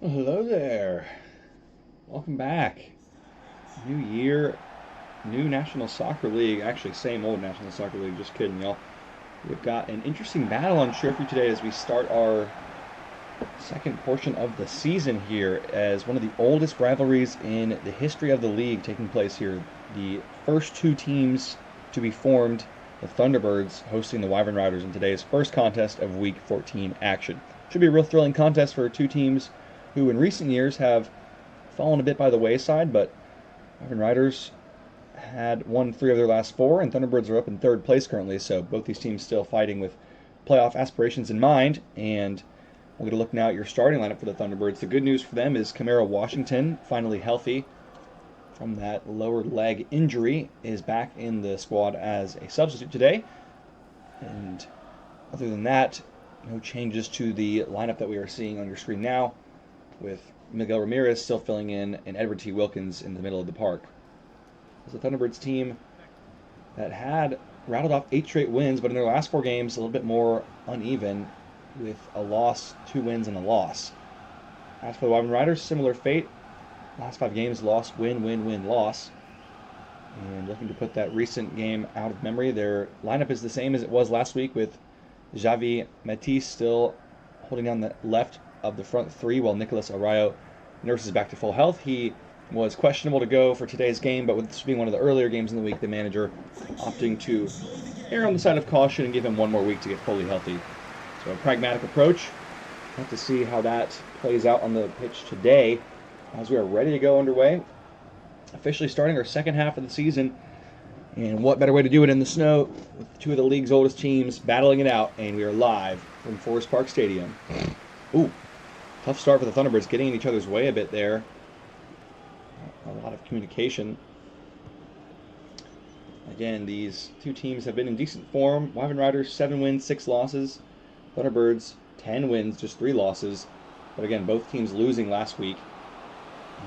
Well, hello there. Welcome back. New year, new National Soccer League. Actually, same old National Soccer League. Just kidding, y'all. We've got an interesting battle on show for you today as we start our second portion of the season here as one of the oldest rivalries in the history of the league taking place here. The first two teams to be formed, the Thunderbirds hosting the Wyvern Riders in today's first contest of Week 14 action. Should be a real thrilling contest for two teams who in recent years have fallen a bit by the wayside, but Wyvern Riders had won 3 of their last 4, and Thunderbirds are up in 3rd place currently, so both these teams still fighting with playoff aspirations in mind, and we're going to look now at your starting lineup for the Thunderbirds. The good news for them is Camaro Washington, finally healthy from that lower leg injury, is back in the squad as a substitute today, and other than that, no changes to the lineup that we are seeing on your screen now, with Miguel Ramirez still filling in and Edward T. Wilkins in the middle of the park. It's a Thunderbirds team that had rattled off 8 straight wins, but in their last 4 games, a little bit more uneven, with a loss, 2 wins, and a loss. As for the Wyvern Riders, similar fate. Last 5 games, loss, win, win, win, loss. And looking to put that recent game out of memory, their lineup is the same as it was last week, with Javi Matisse still holding down the left of the front 3 while Nicolas Arroyo nurses back to full health. He was questionable to go for today's game, but with this being one of the earlier games in the week, the manager opting to err on the side of caution and give him one more week to get fully healthy. So a pragmatic approach. We'll have to see how that plays out on the pitch today as we are ready to go underway. Officially starting our second half of the season. And what better way to do it in the snow with 2 of the league's oldest teams battling it out, and we are live from Forest Park Stadium. Ooh, tough start for the Thunderbirds, getting in each other's way a bit there. A lot of communication. Again, these two teams have been in decent form. Wyvern Riders, 7 wins, 6 losses. Thunderbirds, 10 wins, just 3 losses. But again, both teams losing last week.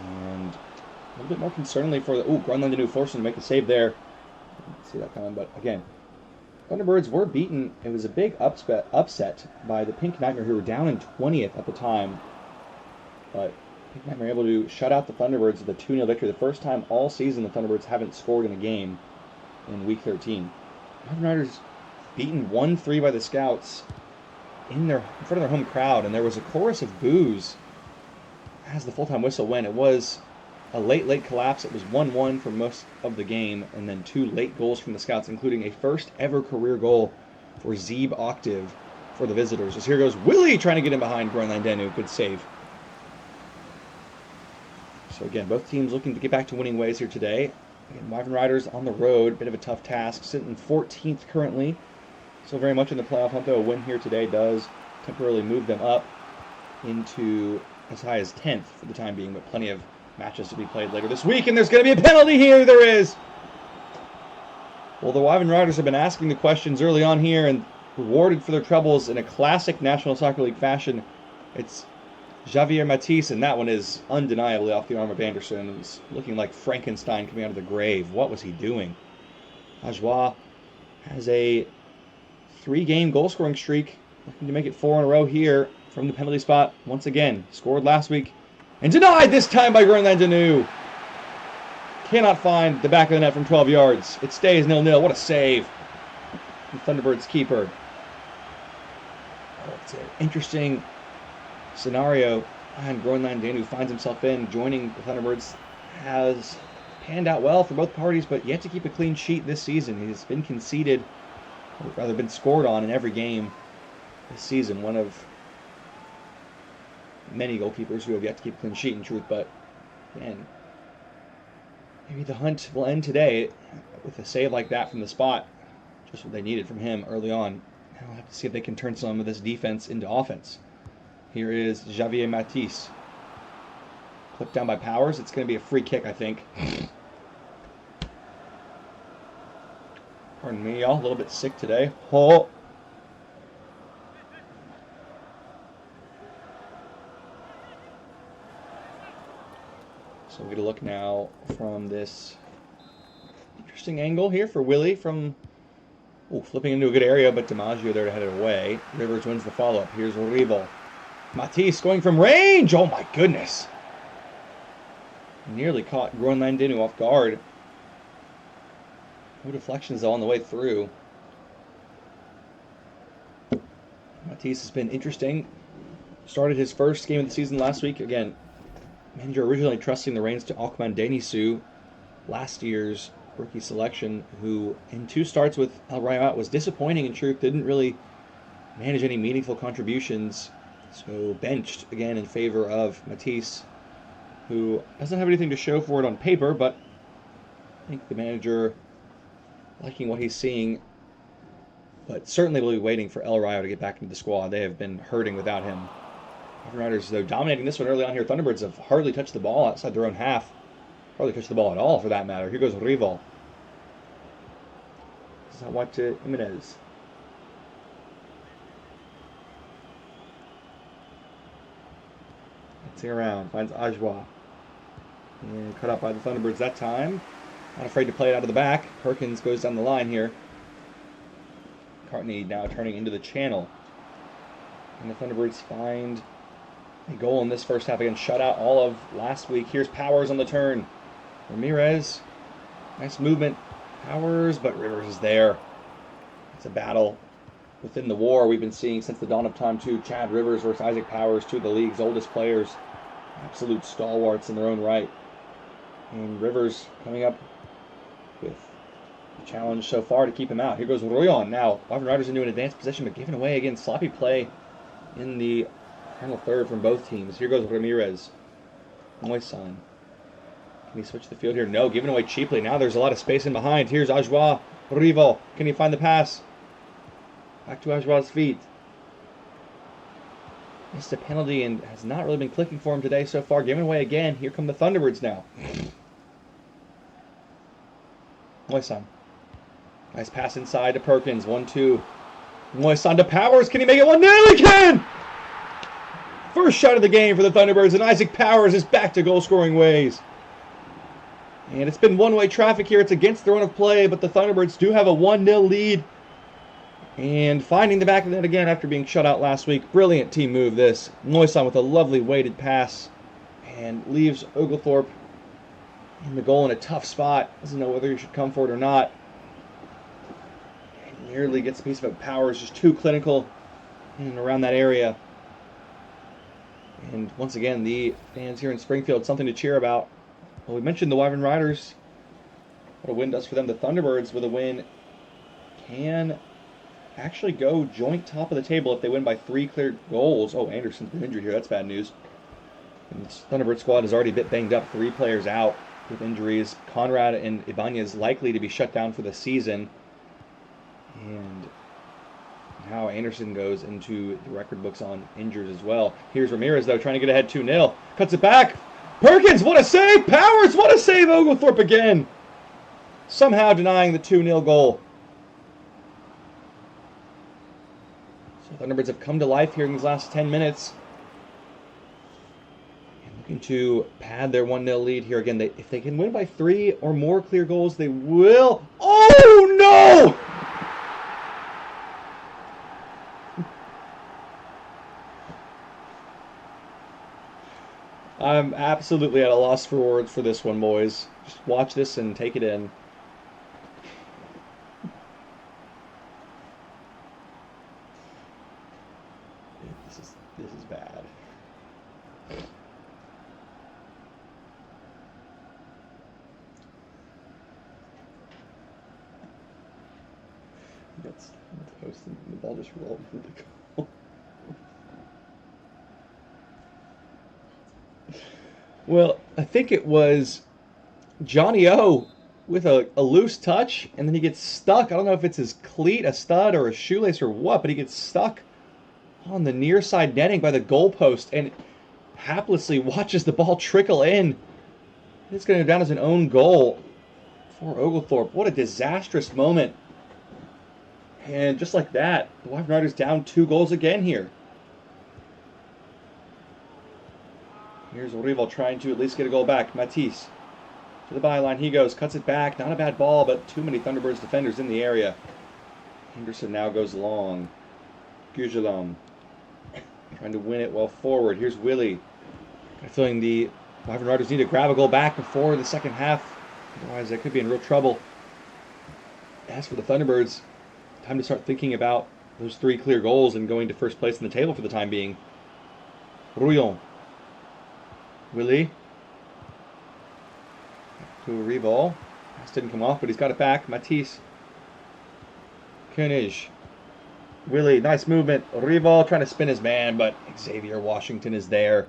And a little bit more concerningly for the... Ooh, Grunland forcing to make the save there. Didn't see that coming, but again, Thunderbirds were beaten. It was a big upset by the Pink Nightmare, who were down in 20th at the time. But Pink Nightmare able to shut out the Thunderbirds with a 2-0 victory. The first time all season the Thunderbirds haven't scored in a game in Week 13. Wyvern Riders beaten 1-3 by the Scouts in front of their home crowd, and there was a chorus of boos as the full-time whistle went. It was a late collapse. It was 1-1 for most of the game, and then 2 late goals from the Scouts, including a first-ever career goal for Zeeb Octave for the visitors. As here goes Willie trying to get in behind Groenlandenu. Good save. So again, both teams looking to get back to winning ways here today. Again, Wyvern Riders on the road, bit of a tough task, sitting 14th currently. So very much in the playoff hunt, though. A win here today does temporarily move them up into as high as 10th for the time being, but plenty of matches to be played later this week, and there's going to be a penalty here. There is. Well, the Wyvern Riders have been asking the questions early on here and rewarded for their troubles in a classic National Soccer League fashion. It's Javier Matisse, and that one is undeniably off the arm of Anderson. He's looking like Frankenstein coming out of the grave. What was he doing? Ajoie has a 3-game goal-scoring streak, looking to make it 4 in a row here from the penalty spot. Once again, scored last week and denied this time by Groenlandenu. Cannot find the back of the net from 12 yards. It stays 0-0. What a save. The Thunderbirds keeper. Oh, it's an interesting scenario. And Groenlandenu finds himself in. Joining the Thunderbirds has panned out well for both parties, but yet to keep a clean sheet this season. He's been conceded, or rather been scored on in every game this season. One of many goalkeepers who have yet to keep a clean sheet, in truth, but man, maybe the hunt will end today with a save like that from the spot. Just what they needed from him early on. Now we'll have to see if they can turn some of this defense into offense. Here is Javier Matisse. Clipped down by Powers. It's going to be a free kick, I think. Pardon me, y'all. A little bit sick today. Oh. So we're going to look now from this interesting angle here for Willie from flipping into a good area, but DiMaggio there to head it away. Rivers wins the follow-up. Here's Orival. Matisse going from range. Oh my goodness. Nearly caught Groenlanddinu off guard. No deflections on the way through. Matisse has been interesting. Started his first game of the season last week. Again, manager originally trusting the reins to Alkmaar Denisu, last year's rookie selection, who in 2 starts with El Rayo was disappointing in truth, didn't really manage any meaningful contributions. So benched again in favor of Matisse, who doesn't have anything to show for it on paper, but I think the manager liking what he's seeing, but certainly will be waiting for El Rayo to get back into the squad. They have been hurting without him. Wyvern Riders, though, dominating this one early on here. Thunderbirds have hardly touched the ball outside their own half. Hardly touched the ball at all, for that matter. Here goes Rival. Zawate Jimenez. Gets around, finds Ajwa. And cut out by the Thunderbirds that time. Not afraid to play it out of the back. Perkins goes down the line here. Cartney now turning into the channel. And the Thunderbirds find a goal in this first half. Again, shut out all of last week. Here's Powers on the turn. Ramirez. Nice movement. Powers, but Rivers is there. It's a battle within the war we've been seeing since the dawn of time, too. Chad Rivers versus Isaac Powers, 2 of the league's oldest players. Absolute stalwarts in their own right. And Rivers coming up with a challenge so far to keep him out. Here goes Royon. Now, Wyvern Riders into an advanced position, but giving away again. Sloppy play in the final third from both teams. Here goes Ramirez. Moisan. Can he switch the field here? No, giving away cheaply. Now there's a lot of space in behind. Here's Ajwa. Rival. Can he find the pass? Back to Ajwa's feet. Missed a penalty and has not really been clicking for him today so far. Giving away again. Here come the Thunderbirds now. Moisan. Nice pass inside to Perkins. 1-2. Moisan to Powers. Can he make it 1-0? He can! First shot of the game for the Thunderbirds, and Isaac Powers is back to goal-scoring ways. And it's been one-way traffic here. It's against the run of play, but the Thunderbirds do have a 1-0 lead. And finding the back of the net again after being shut out last week. Brilliant team move, this. Moisan with a lovely weighted pass. And leaves Oglethorpe in the goal in a tough spot. Doesn't know whether he should come for it or not. And nearly gets a piece of it. Powers just too clinical in and around that area. And once again, the fans here in Springfield, something to cheer about. Well, we mentioned the Wyvern Riders. What a win does for them. The Thunderbirds with a win can actually go joint top of the table if they win by 3 clear goals. Oh, Anderson's been injured here. That's bad news. And this Thunderbird squad is already a bit banged up. 3 players out with injuries. Conrad and Ibanez likely to be shut down for the season. And now Anderson goes into the record books on injured as well. Here's Ramirez, though, trying to get ahead 2-0. Cuts it back. Perkins, what a save! Powers, what a save! Oglethorpe again. Somehow denying the 2-0 goal. So Thunderbirds have come to life here in these last 10 minutes. And looking to pad their 1-0 lead here again. If they can win by 3 or more clear goals, they will. Oh, no! I'm absolutely at a loss for words for this one, boys. Just watch this and take it in. This is bad. That's the post, and the ball just rolled through the goal. Well, I think it was Johnny O with a loose touch, and then he gets stuck. I don't know if it's his cleat, a stud, or a shoelace, or what, but he gets stuck on the near side netting by the goalpost and haplessly watches the ball trickle in. It's going to go down as an own goal for Oglethorpe. What a disastrous moment. And just like that, the Wyvern Riders down 2 goals again here. Here's Rival trying to at least get a goal back. Matisse to the byline. He goes, cuts it back. Not a bad ball, but too many Thunderbirds defenders in the area. Henderson now goes long. Gujelam. trying to win it well forward. Here's Willie. I'm feeling the Wyvern Riders need to grab a goal back before the second half. Otherwise, they could be in real trouble. As for the Thunderbirds, time to start thinking about those 3 clear goals and going to first place in the table for the time being. Rouillon. Willie. To a revolt. Pass didn't come off, but he's got it back. Matisse. Koenig. Willie, nice movement. Rival trying to spin his man, but Xavier Washington is there.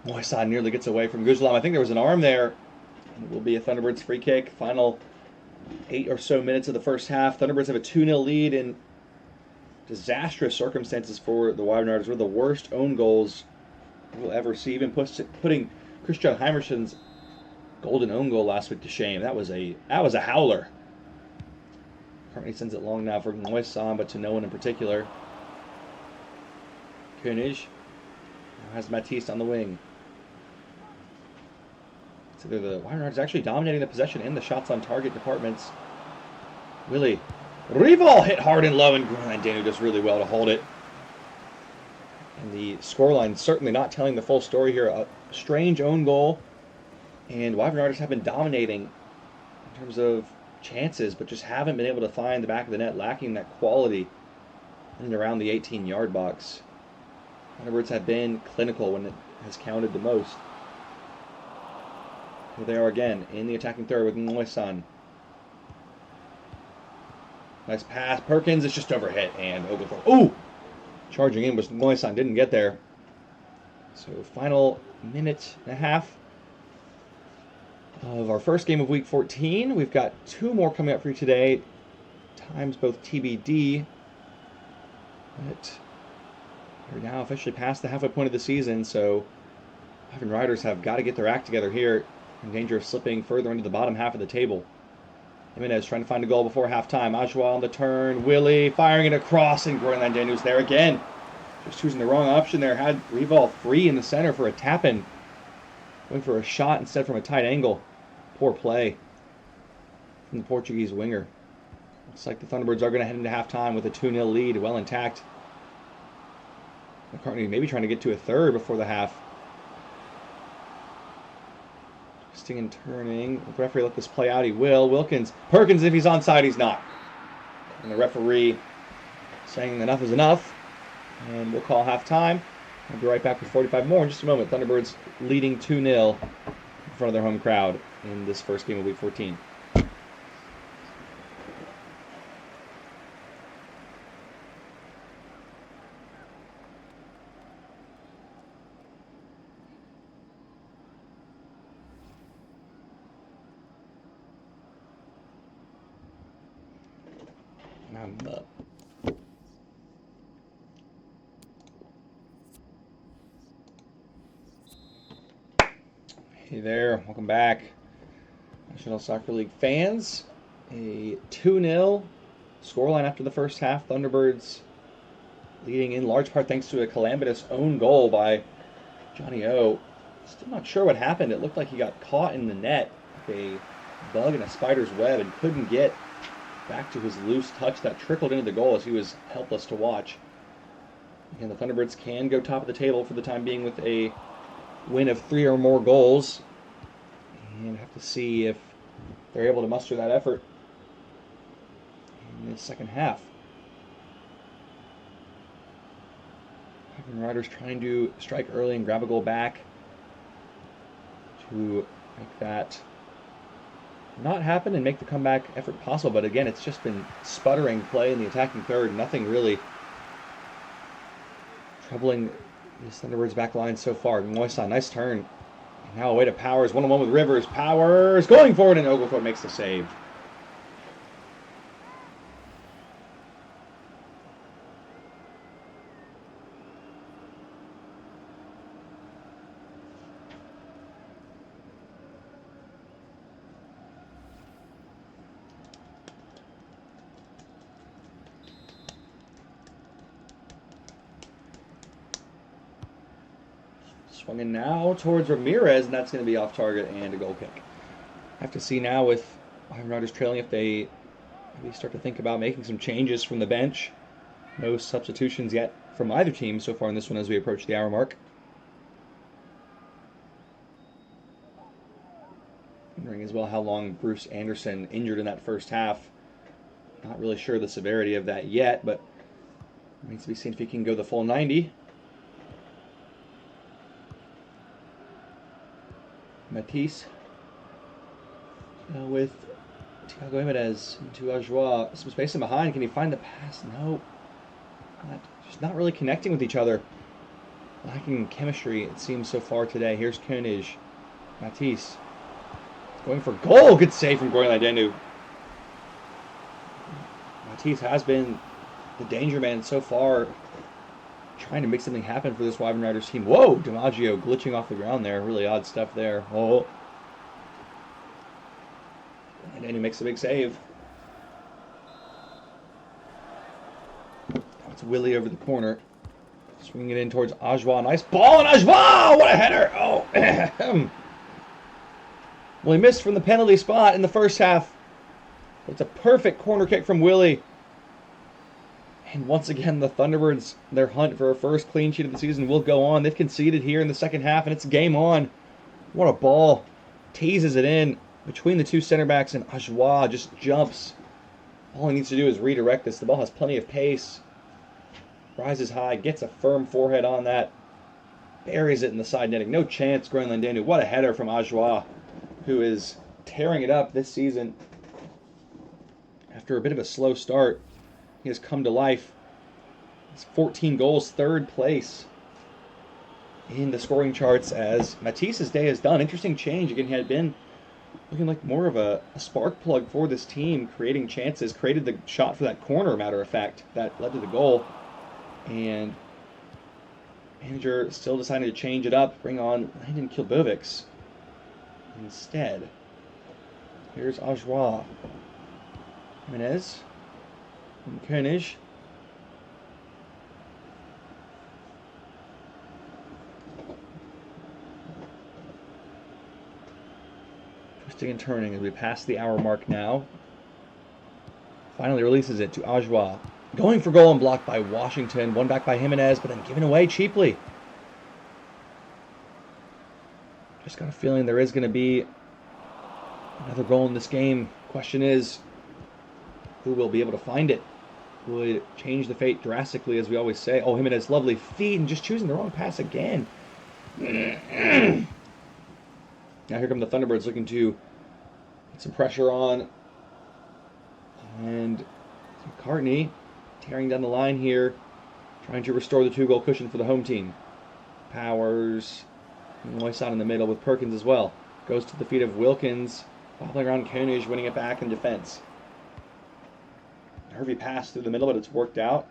Moisan nearly gets away from Guzlam. I think there was an arm there. It will be a Thunderbirds free kick. Final 8 or so minutes of the first half. Thunderbirds have a 2-0 lead in disastrous circumstances for the Wyvern Riders. One of the worst own goals we'll ever see. Even putting Christian Heimerson's golden own goal last week to shame. That was a howler. Currently sends it long now for Moisan, but to no one in particular. Koenig now has Matisse on the wing. So the Wyvern Riders actually dominating the possession and the shots on target departments. Willie. Rival hit hard and low, and Danu does really well to hold it. And the scoreline certainly not telling the full story here. A strange own goal. And Wyvern Riders have been dominating in terms of chances, but just haven't been able to find the back of the net, lacking that quality in and around the 18-yard box. Thunderbirds have been clinical when it has counted the most. Here they are again in the attacking third with Moisan. Nice pass. Perkins is just overhit, and Oglethorpe. Ooh! Charging in was Moisan, didn't get there. So final minute and a half of our first game of week 14. We've got 2 more coming up for you today. Times both TBD. But we're now officially past the halfway point of the season, so Wyvern Riders have got to get their act together here, in danger of slipping further into the bottom half of the table. Jimenez trying to find a goal before halftime. Ajwa on the turn. Willie firing it across, and Groenland Danu's there again. Just choosing the wrong option there. Had Rival free in the center for a tap-in. Going for a shot instead from a tight angle. Poor play from the Portuguese winger. Looks like the Thunderbirds are going to head into halftime with a 2-0 lead, well intact. McCartney maybe trying to get to a third before the half. Twisting and turning. If the referee let this play out, he will. Wilkins. Perkins, if he's onside, he's not. And the referee saying enough is enough. And we'll call halftime. I'll be right back with 45 more in just a moment. Thunderbirds leading 2-0 in front of their home crowd in this first game of Week 14. I'm up. Hey there, welcome back, National Soccer League fans. A 2-0 scoreline after the first half. Thunderbirds leading in large part thanks to a calamitous own goal by Johnny O. Still not sure what happened. It looked like he got caught in the net like a bug in a spider's web and couldn't get back to his loose touch that trickled into the goal as he was helpless to watch. And the Thunderbirds can go top of the table for the time being with a win of 3 or more goals, and have to see if they're able to muster that effort in the second half. Wyvern Riders trying to strike early and grab a goal back to make that not happen and make the comeback effort possible. But again, it's just been sputtering play in the attacking third. Nothing really troubling this Thunderbirds back line so far. Moisan, nice turn. Now away to Powers. 1-on-1 with Rivers. Powers going forward, and Oglethorpe makes the save. Swung in now towards Ramirez, and that's going to be off target and a goal kick. Have to see now with Wyvern Riders trailing if they maybe start to think about making some changes from the bench. No substitutions yet from either team so far in this one as we approach the hour mark. Wondering as well how long Bruce Anderson injured in that first half. Not really sure the severity of that yet, but remains to be seen if he can go the full 90. Matisse with Thiago Jimenez into Ajoie. Some space in behind. Can he find the pass? No. Just not really connecting with each other. Lacking chemistry, it seems, so far today. Here's Koenig. Matisse going for goal. Good save from Goran Ladenu. Matisse has been the danger man so far, trying to make something happen for this Wyvern Riders team. Whoa! DiMaggio glitching off the ground there. Really odd stuff there. Oh. And then he makes a big save. Now it's Willie over the corner. Swinging it in towards Ajoie. Nice ball, and Ajoie! What a header! Oh! Well, he missed from the penalty spot in the first half. It's a perfect corner kick from Willie. And once again, the Thunderbirds, their hunt for a first clean sheet of the season will go on. They've conceded here in the second half, and it's game on. What a ball. Teases it in between the two center backs, and Ajoie just jumps. All he needs to do is redirect this. The ball has plenty of pace. Rises high, gets a firm forehead on that. Buries it in the side netting. No chance, Goran Ladenu. What a header from Ajoie, who is tearing it up this season. After a bit of a slow start, he has come to life. It's 14 goals, third place in the scoring charts as Matisse's day is done. Interesting change. Again, he had been looking like more of a spark plug for this team, creating chances, created the shot for that corner, matter of fact, that led to the goal. And manager still decided to change it up, bring on Landon Kilbovics instead. Here's Ajoie. Jimenez and Koenig. Twisting and turning as we pass the hour mark now. Finally releases it to Ajoie. Going for goal and blocked by Washington. One back by Jimenez, but then given away cheaply. Just got a feeling there is going to be another goal in this game. Question is, who will be able to find it? Will it change the fate drastically, as we always say? Oh, Jimenez, lovely feet, and just choosing the wrong pass again. Now here come the Thunderbirds looking to get some pressure on. And McCartney tearing down the line here, trying to restore the 2-goal cushion for the home team. Powers, Moisant in the middle with Perkins as well. Goes to the feet of Wilkins, bobbling around Koenig, winning it back in defense. Nervy pass through the middle, but it's worked out.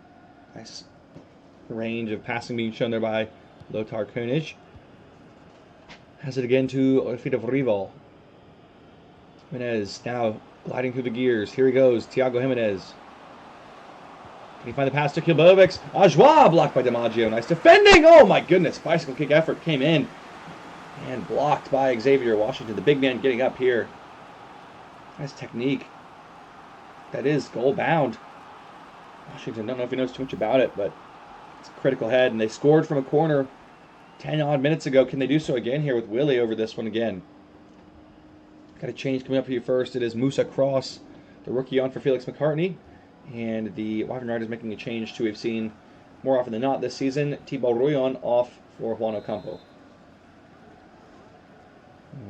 Nice range of passing being shown there by Lothar Koenig. Has it again to the feet of Rival. Jimenez now gliding through the gears. Here he goes, Thiago Jimenez. Can he find the pass to Kilbovics? Ajoie blocked by DiMaggio. Nice defending! Oh my goodness, bicycle kick effort came in. And blocked by Xavier Washington. The big man getting up here. Nice technique. That is goal bound. Washington, don't know if he knows too much about it, but it's a critical head. And they scored from a corner 10 odd minutes ago. Can they do so again here with Willie over this one again? Got a change coming up for you first. It is Musa Cross, the rookie, on for Felix McCartney. And the Wyvern Riders making a change to we've seen more often than not this season. Thibaut Rouillon off for Juan Ocampo.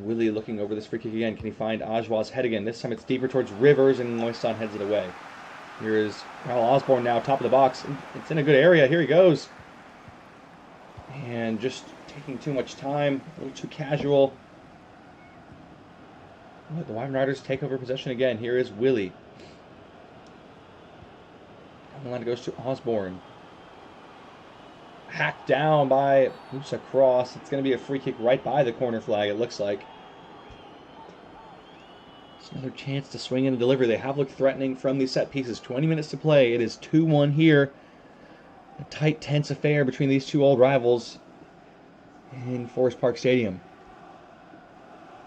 Willie looking over this free kick again. Can he find Ajoie's head again? This time it's deeper towards Rivers, and Moisant heads it away. Here is Raul Osborne now, top of the box. It's in a good area. Here he goes. And just taking too much time, a little too casual. Let the Wyvern Riders take over possession again. Here is Willie. Down the line it goes to Osborne. Hacked down by Musa Cross. It's going to be a free kick right by the corner flag, it looks like. It's another chance to swing in a delivery. They have looked threatening from these set pieces. 20 minutes to play. It is 2-1 here. A tight, tense affair between these two old rivals in Forest Park Stadium.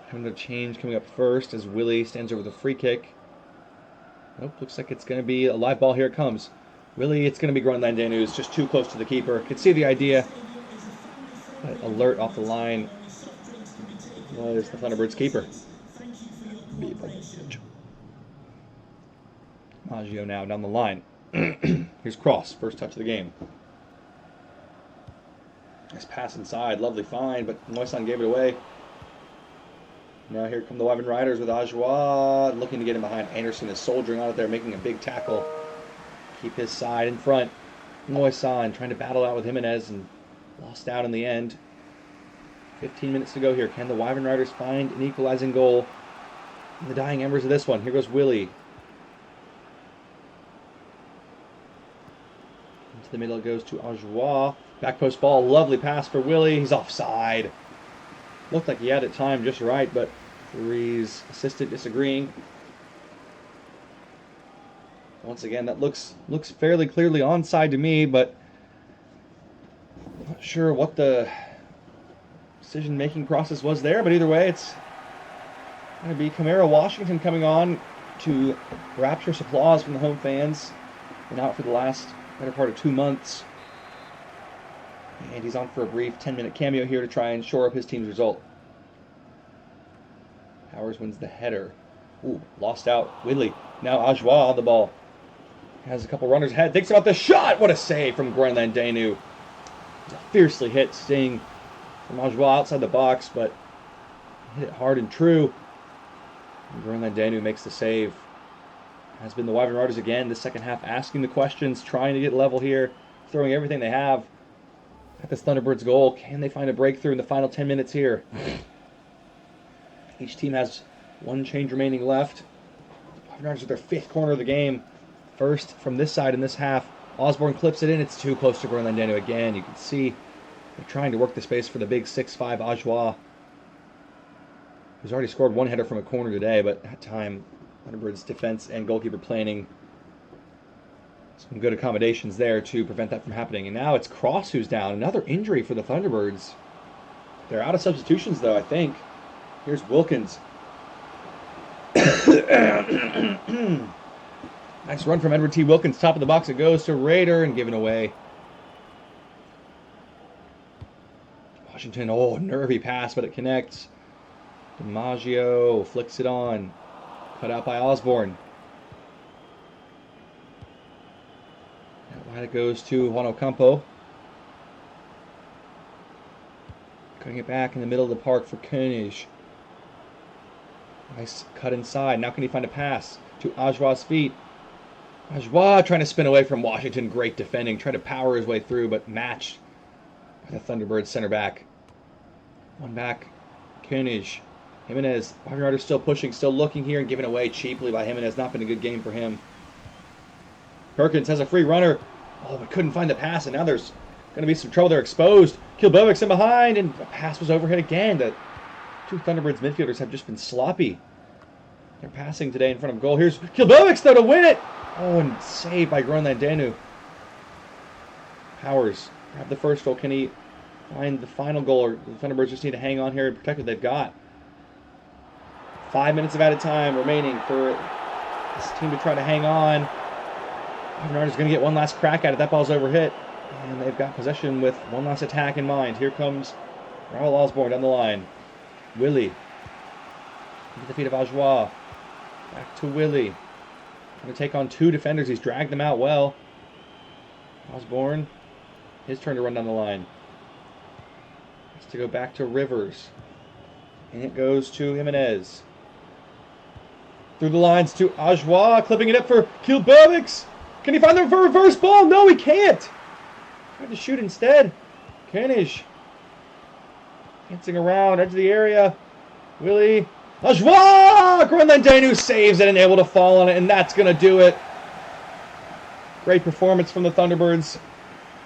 Having a change coming up first as Willie stands over the free kick. Nope, looks like it's going to be a live ball. Here it comes. Willie, it's going to be Groenland Danu's just too close to the keeper. Could see the idea. But alert off the line was the Thunderbirds keeper. Maggio now down the line. Here's Cross, first touch of the game. Nice pass inside, lovely find, but Moisan gave it away. Now here come the Wyvern Riders with Ajoie looking to get him behind. Anderson is soldiering on it there, making a big tackle. Keep his side in front. Moisan trying to battle out with Jimenez and lost out in the end. 15 minutes to go here. Can the Wyvern Riders find an equalizing goal in the dying embers of this one? Here goes Willie. Into the middle it goes to Ajoie. Back post ball, lovely pass for Willie. He's offside. Looked like he had it timed just right, but Ree's assistant disagreeing. Once again, that looks fairly clearly onside to me, but I'm not sure what the decision-making process was there. But either way, it's going to be Camaro Washington coming on to rapturous applause from the home fans. Been out for the last better part of 2 months. And he's on for a brief 10-minute cameo here to try and shore up his team's result. Powers wins the header. Ooh, lost out. Whitley. Now Ajoie on the ball. Has a couple runners ahead. Thinks about the shot. What a save from Groenland Danu. Fiercely hit sting from Ajoie outside the box, but hit it hard and true. And Groenland Danu makes the save. Has been the Wyvern Riders again this second half, asking the questions, trying to get level here, throwing everything they have at this Thunderbirds goal. Can they find a breakthrough in the final 10 minutes here? Each team has one change remaining left. The Wyvern Riders at their 5th corner of the game. First from this side in this half. Osborne clips it in. It's too close to Groenland Danu again. You can see they're trying to work the space for the big 6'5" Ajoie, who's already scored one header from a corner today, but at time Thunderbirds defense and goalkeeper planning some good accommodations there to prevent that from happening. And now it's Cross who's down. Another injury for the Thunderbirds. They're out of substitutions, though, I think. Here's Wilkins. Nice run from Edward T. Wilkins. Top of the box it goes to Raider and given away. Washington, oh, nervy pass, but it connects. DiMaggio flicks it on. Cut out by Osborne. Wide it goes to Juan Ocampo. Cutting it back in the middle of the park for Koenig. Nice cut inside. Now can he find a pass to Ajoie's feet? Ajoie trying to spin away from Washington. Great defending. Trying to power his way through, but matched by the Thunderbirds center back. One back. Koenig. Jimenez. Wyvern Riders still pushing, still looking here and given away cheaply by Jimenez. Not been a good game for him. Perkins has a free runner. Oh, but couldn't find the pass, and now there's going to be some trouble. They're exposed. Kilbovic's in behind, and the pass was overhit again. The two Thunderbirds midfielders have just been sloppy. They're passing today in front of goal. Here's Kilbovic's, though, to win it. Oh, and saved by Groenland Danu. Powers grabbed the first goal. Can he find the final goal, or the Thunderbirds just need to hang on here and protect what they've got? 5 minutes of added time remaining for this team to try to hang on. Wyvern Riders going to get one last crack at it. That ball's overhit. And they've got possession with one last attack in mind. Here comes Raul Osborne down the line. Willie. Into the feet of Ajoie. Back to Willie. Going to take on two defenders. He's dragged them out well. Osborne. His turn to run down the line. Has to go back to Rivers. And it goes to Jimenez. Through the lines to Ajoie. Clipping it up for Kilbovic's. Can he find the reverse ball? No, he can't. Tried to shoot instead. Koenig. Dancing around, edge of the area. Willie. Ajoie! Groenland Danu saves it and able to fall on it, and that's going to do it. Great performance from the Thunderbirds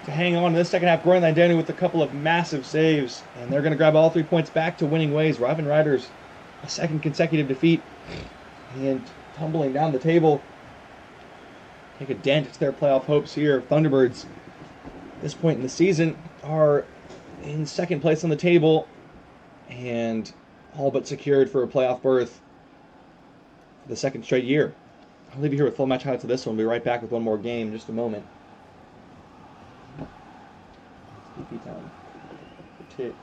to hang on in this second half. Groenland Danu with a couple of massive saves, and they're going to grab all 3 points back to winning ways. Wyvern Riders, a second consecutive defeat, and tumbling down the table. Take a dent to their playoff hopes here. Thunderbirds, at this point in the season, are in second place on the table and all but secured for a playoff berth for the second straight year. I'll leave you here with full match highlights of this one. We'll be right back with one more game in just a moment. tit.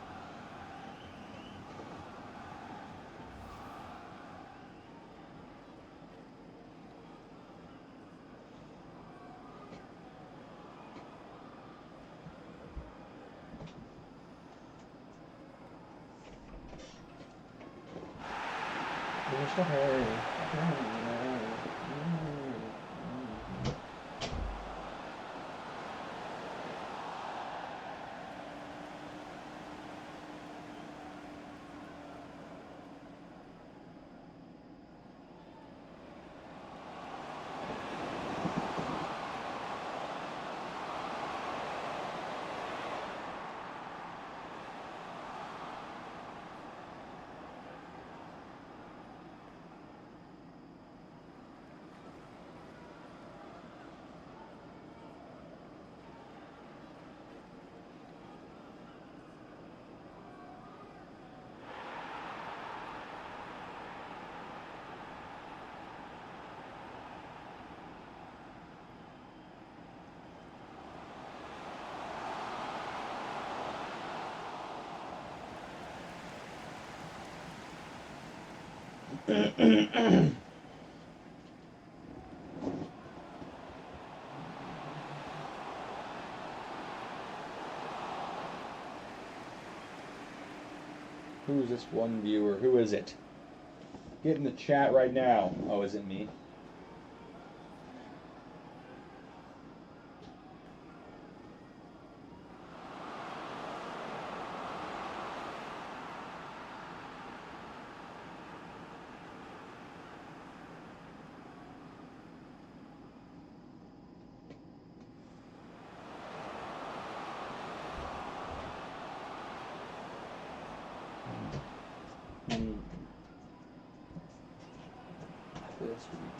Where's the hurry? Who's this one viewer? Who is it? Get in the chat right now. Oh, is it me? This week.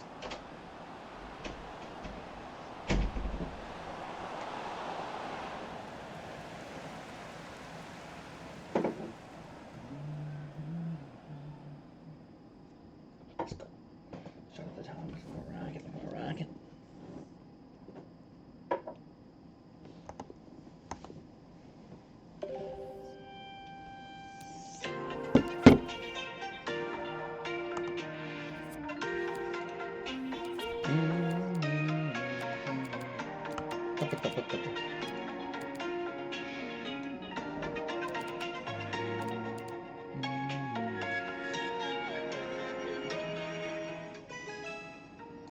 Let's go. Start at the top. More rocket. More rocket.